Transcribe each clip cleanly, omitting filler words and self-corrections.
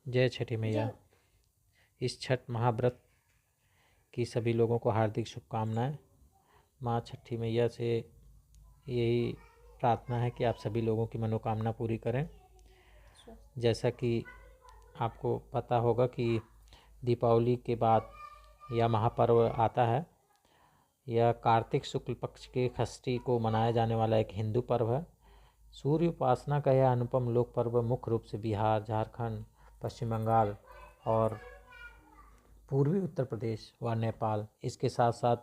जय छठी मैया। इस छठ महाव्रत की सभी लोगों को हार्दिक शुभकामनाएं। माँ छठी मैया से यही प्रार्थना है कि आप सभी लोगों की मनोकामना पूरी करें। जैसा कि आपको पता होगा कि दीपावली के बाद यह महापर्व आता है। यह कार्तिक शुक्ल पक्ष के षष्ठी को मनाया जाने वाला एक हिंदू पर्व है। सूर्य उपासना का यह अनुपम लोक पर्व मुख्य रूप से बिहार, झारखंड, पश्चिम बंगाल और पूर्वी उत्तर प्रदेश व नेपाल, इसके साथ साथ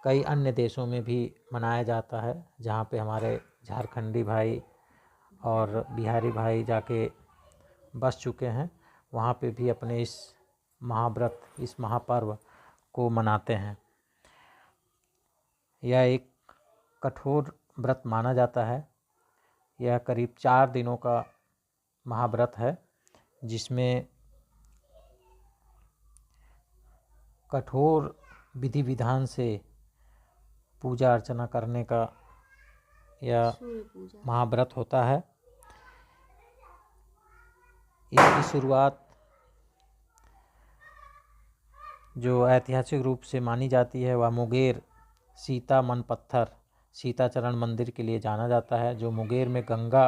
कई अन्य देशों में भी मनाया जाता है, जहाँ पे हमारे झारखंडी भाई और बिहारी भाई जाके बस चुके हैं। वहाँ पे भी अपने इस महाव्रत, इस महापर्व को मनाते हैं। यह एक कठोर व्रत माना जाता है। यह करीब 4 दिनों का महाव्रत है, जिसमें कठोर विधि विधान से पूजा अर्चना करने का यह महाव्रत होता है। इसकी शुरुआत जो ऐतिहासिक रूप से मानी जाती है वह मुंगेर सीता मन पत्थर सीताचरण मंदिर के लिए जाना जाता है, जो मुंगेर में गंगा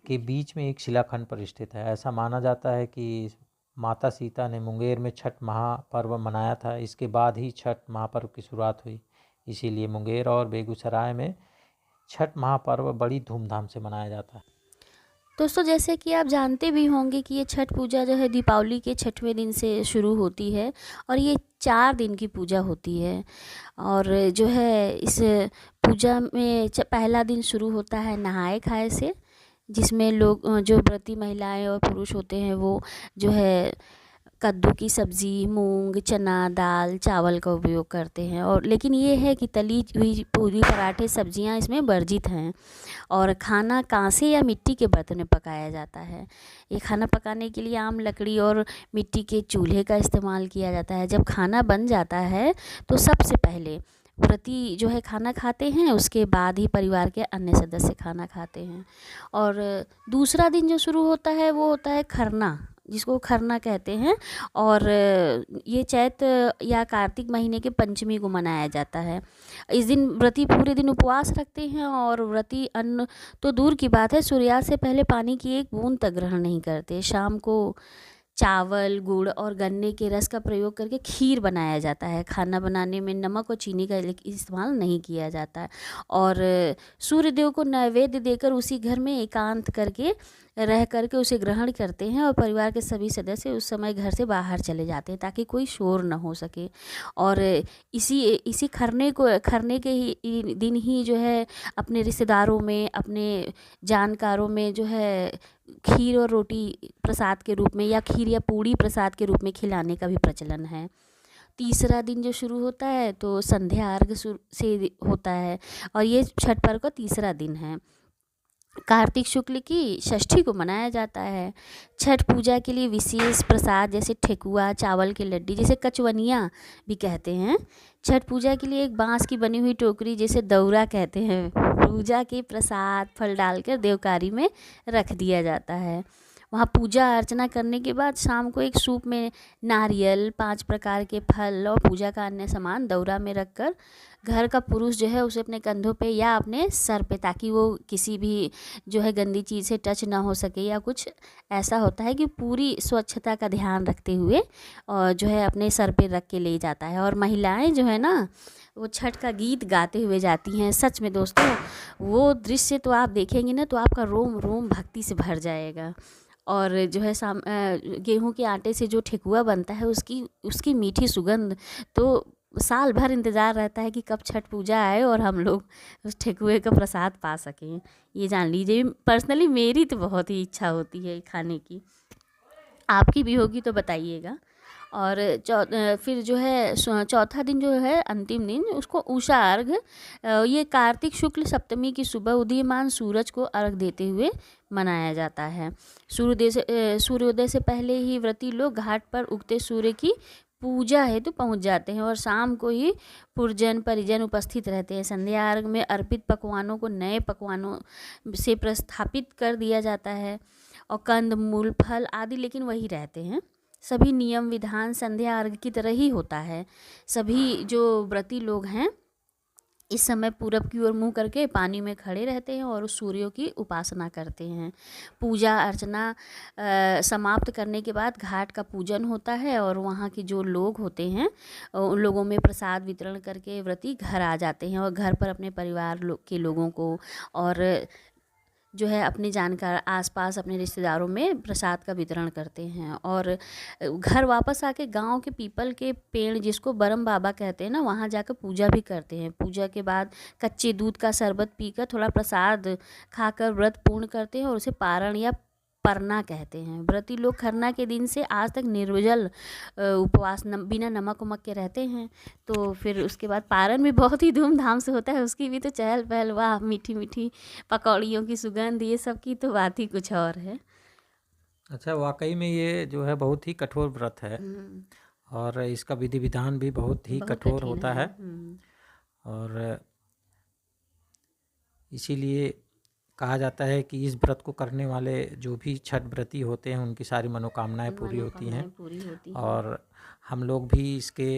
के बीच में एक शिलाखंड पर स्थित है। ऐसा माना जाता है कि माता सीता ने मुंगेर में छठ महापर्व मनाया था। इसके बाद ही छठ महापर्व की शुरुआत हुई। इसीलिए मुंगेर और बेगूसराय में छठ महापर्व बड़ी धूमधाम से मनाया जाता है। दोस्तों, जैसे कि आप जानते भी होंगे कि ये छठ पूजा जो है दीपावली के 6वें दिन से शुरू होती है और ये 4 दिन की पूजा होती है। और जो है इस पूजा में पहला दिन शुरू होता है नहाए खाए से, जिसमें लोग जो व्रती महिलाएं और पुरुष होते हैं वो जो है कद्दू की सब्ज़ी, मूंग, चना दाल, चावल का उपयोग करते हैं। और लेकिन ये है कि तली हुई पूरी, पराठे, सब्जियां इसमें वर्जित हैं। और खाना कांसे या मिट्टी के बर्तन में पकाया जाता है। ये खाना पकाने के लिए आम लकड़ी और मिट्टी के चूल्हे का इस्तेमाल किया जाता है। जब खाना बन जाता है तो सबसे पहले व्रती जो है खाना खाते हैं, उसके बाद ही परिवार के अन्य सदस्य खाना खाते हैं। और दूसरा दिन जो शुरू होता है वो होता है खरना, जिसको खरना कहते हैं। और ये चैत या कार्तिक महीने के पंचमी को मनाया जाता है। इस दिन व्रती पूरे दिन उपवास रखते हैं और व्रती अन्न तो दूर की बात है, सूर्यास्त से पहले पानी की एक बूंद तक ग्रहण नहीं करते। शाम को चावल, गुड़ और गन्ने के रस का प्रयोग करके खीर बनाया जाता है। खाना बनाने में नमक और चीनी का इस्तेमाल नहीं किया जाता है। और सूर्य देव को नैवेद्य देकर उसी घर में एकांत करके रह करके उसे ग्रहण करते हैं। और परिवार के सभी सदस्य उस समय घर से बाहर चले जाते हैं ताकि कोई शोर न हो सके। और इसी खरने के ही दिन ही जो है अपने रिश्तेदारों में, अपने जानकारों में जो है खीर और रोटी प्रसाद के रूप में या खीर या पूड़ी प्रसाद के रूप में खिलाने का भी प्रचलन है। तीसरा दिन जो शुरू होता है तो संध्या अर्घ से होता है और ये छठ पर्व का तीसरा दिन है। कार्तिक शुक्ल की षष्ठी को मनाया जाता है। छठ पूजा के लिए विशेष प्रसाद जैसे ठेकुआ, चावल के लड्डी, जैसे कचवनिया भी कहते हैं। छठ पूजा के लिए एक बांस की बनी हुई टोकरी, जैसे दौरा कहते हैं, पूजा के प्रसाद फल डालकर देवकारी में रख दिया जाता है। वहाँ पूजा अर्चना करने के बाद शाम को एक सूप में नारियल, 5 प्रकार के फल और पूजा का अन्य सामान दौरा में रखकर घर का पुरुष जो है उसे अपने कंधों पे या अपने सर पे, ताकि वो किसी भी जो है गंदी चीज़ से टच ना हो सके या कुछ ऐसा होता है कि पूरी स्वच्छता का ध्यान रखते हुए और जो है अपने सर पे रख के ले जाता है। और महिलाएं जो है ना वो छठ का गीत गाते हुए जाती हैं। सच में दोस्तों, वो दृश्य तो आप देखेंगे ना तो आपका रोम रोम भक्ति से भर जाएगा। और जो है गेहूं के आटे से जो ठेकुआ बनता है उसकी मीठी सुगंध तो साल भर इंतज़ार रहता है कि कब छठ पूजा आए और हम लोग उस ठेकुए का प्रसाद पा सकें। ये जान लीजिए, पर्सनली मेरी तो बहुत ही इच्छा होती है खाने की। आपकी भी होगी तो बताइएगा। और फिर जो है चौथा दिन जो है अंतिम दिन, उसको उषा अर्घ, ये कार्तिक शुक्ल सप्तमी की सुबह उदीयमान सूरज को अर्घ देते हुए मनाया जाता है। सूर्योदय से पहले ही व्रती लोग घाट पर उगते सूर्य की पूजा हेतु पहुंच जाते हैं और शाम को ही पुरजन परिजन उपस्थित रहते हैं। संध्या अर्घ में अर्पित पकवानों को नए पकवानों से प्रस्थापित कर दिया जाता है। और कंद मूल फल आदि लेकिन वही रहते हैं। सभी नियम विधान संध्या अर्घ की तरह ही होता है। सभी जो व्रती लोग हैं इस समय पूरब की ओर मुँह करके पानी में खड़े रहते हैं और उस सूर्यों की उपासना करते हैं। पूजा अर्चना समाप्त करने के बाद घाट का पूजन होता है और वहाँ के जो लोग होते हैं उन लोगों में प्रसाद वितरण करके व्रती घर आ जाते हैं और घर पर अपने परिवार के लोगों को और जो है अपने जानकार आसपास अपने रिश्तेदारों में प्रसाद का वितरण करते हैं। और घर वापस आके गांव के पीपल के पेड़ जिसको बरम बाबा कहते हैं ना, वहाँ जाकर पूजा भी करते हैं। पूजा के बाद कच्चे दूध का शरबत पीकर थोड़ा प्रसाद खाकर व्रत पूर्ण करते हैं और उसे पारण या परना कहते हैं। व्रती लोग खरना के दिन से आज तक निर्जल उपवास बिना नमक उमक के रहते हैं। तो फिर उसके बाद पारण भी बहुत ही धूमधाम से होता है। उसकी भी तो चहल पहल, वाह, मीठी मीठी पकौड़ियों की सुगंध, ये सब की तो बात ही कुछ और है। अच्छा, वाकई में ये जो है बहुत ही कठोर व्रत है और इसका विधि विधान भी बहुत ही कठोर होता है। और इसीलिए कहा जाता है कि इस व्रत को करने वाले जो भी छठ व्रती होते हैं उनकी सारी मनोकामनाएं पूरी होती हैं और हम लोग भी इसके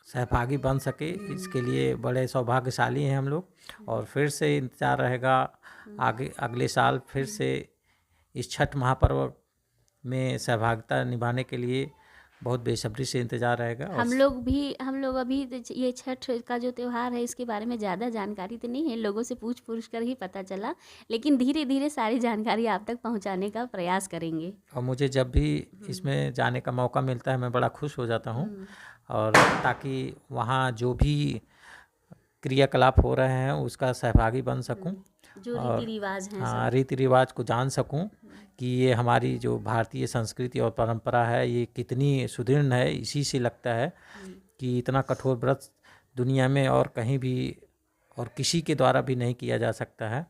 सहभागी बन सके, इसके लिए बड़े सौभाग्यशाली हैं हम लोग। और फिर से इंतज़ार रहेगा आगे अगले साल फिर से इस छठ महापर्व में सहभागिता निभाने के लिए बहुत बेसब्री से इंतज़ार रहेगा। हम लोग अभी ये छठ का जो त्यौहार है इसके बारे में ज़्यादा जानकारी तो नहीं है, लोगों से पूछ कर ही पता चला, लेकिन धीरे धीरे सारी जानकारी आप तक पहुंचाने का प्रयास करेंगे। और मुझे जब भी इसमें जाने का मौका मिलता है मैं बड़ा खुश हो जाता हूँ और ताकि वहाँ जो भी क्रियाकलाप हो रहे हैं उसका सहभागी बन सकूं, जो रीति रिवाज हैं, हाँ, रीति रिवाज को जान सकूं कि ये हमारी जो भारतीय संस्कृति और परंपरा है ये कितनी सुदृढ़ है। इसी से लगता है कि इतना कठोर व्रत दुनिया में और कहीं भी और किसी के द्वारा भी नहीं किया जा सकता है।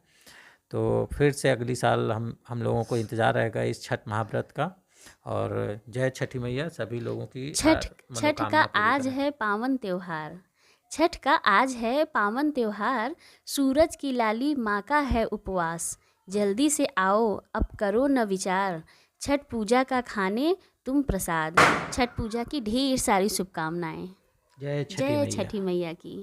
तो फिर से अगली साल हम लोगों को इंतज़ार रहेगा इस छठ महाव्रत का। और जय छठी मैया सभी लोगों की। छठ का आज है पावन त्योहार, छठ का आज है पावन त्योहार, सूरज की लाली माँ का है उपवास। जल्दी से आओ अब करो न विचार, छठ पूजा का खाने तुम प्रसाद। छठ पूजा की ढेर सारी शुभकामनाएं। जय छठी मैया की।